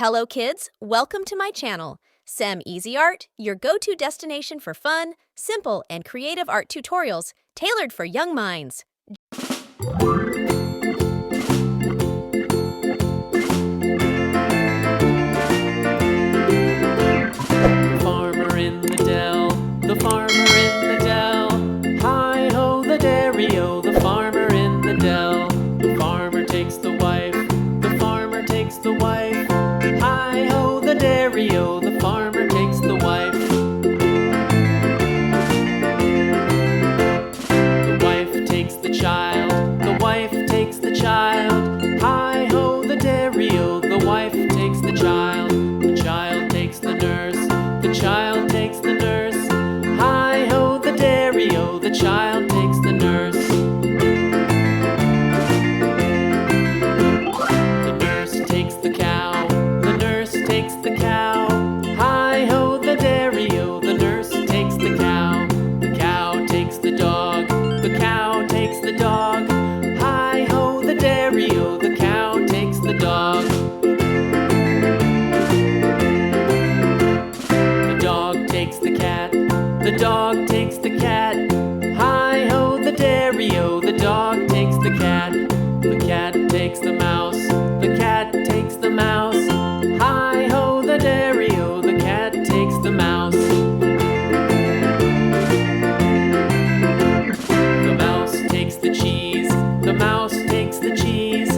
Hello kids, welcome to my channel, Sem Easy Art, your go-to destination for fun, simple, and creative art tutorials tailored for young minds. Farmer in the dell, the farmer in the dell. Hi-ho the dairy-o, the farmer in the dell. The farmer takes the wife, the farmer takes the wife. Hi-ho the dairy-o, the farmer takes the wife. The wife takes the child, the wife takes the child. Hi-ho the dairy-o, the wife takes the child. The child takes the nurse, the child takes the nurse. Hi-ho the dairy-o, the child takes the nurse. The nurse takes the cow, the nurse takes the cow. Hi-ho the dairy-o, the nurse takes the cow. The cow takes the dog, the cow takes the dog. Hi-ho the dairy-o, the cow takes the dog. The dog takes the cat, the dog takes the cat. Hi-ho the dairy-o, the dog takes the cat. The cat takes the mouse, the cat takes the mouse. Hi-ho the dairy-o, the cat takes the mouse. The mouse takes the cheese, the mouse takes the cheese.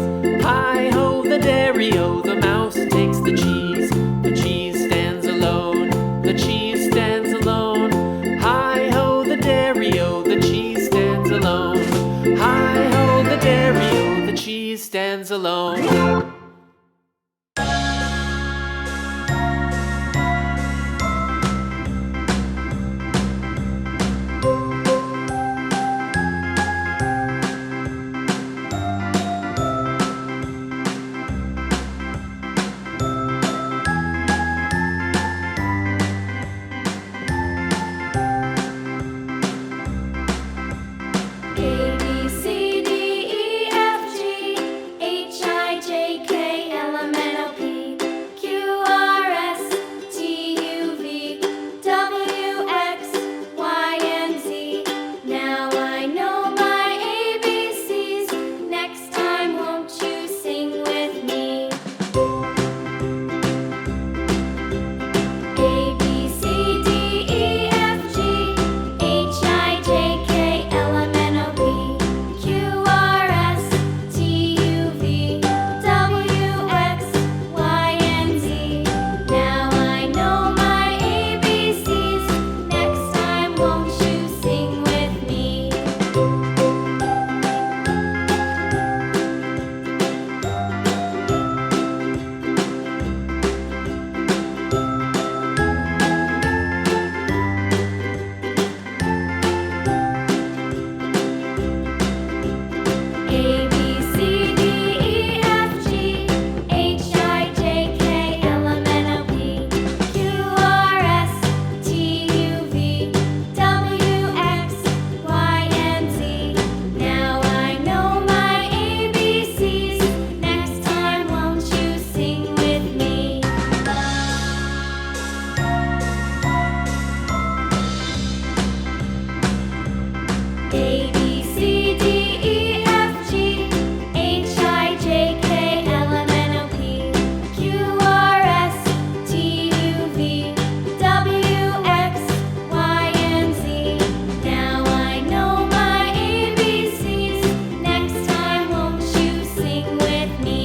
Hi-ho the dairy-o, the mouse takes the cheese. The cheese stands alone, the cheese stands alone. Hi-ho the dairy-o, the cheese stands alone. Hi-ho the dairy-o, the cheese stands alone. A, B, C, D, E, F, G, H, I, J, K, L, M, N, O, P, Q, R, S, T, U, V, W, X, Y, and Z. Now I know my ABCs. Next time, won't you sing with me? A, B, C, D, E, F, G, H, I, J, K, L, M, N, O, P, Q, R, S, T, U, V, W, X, Y, and Z. Now I know my ABCs. Next time, won't you sing with me? A, B, C, D, E, F, G, H, I, J, K, L, M, N, O, P, Q, R, S, T, U, V, W, X, Y, and Z. Now I know my ABCs. Next time, won't you sing with me? A, B, C, D, E, F, G, H, I, J, K, L, M, N, O, P, Q, R, S, T, U, V, W, X, Y, and Z. Now I know my ABCs. Next time, won't you sing with me?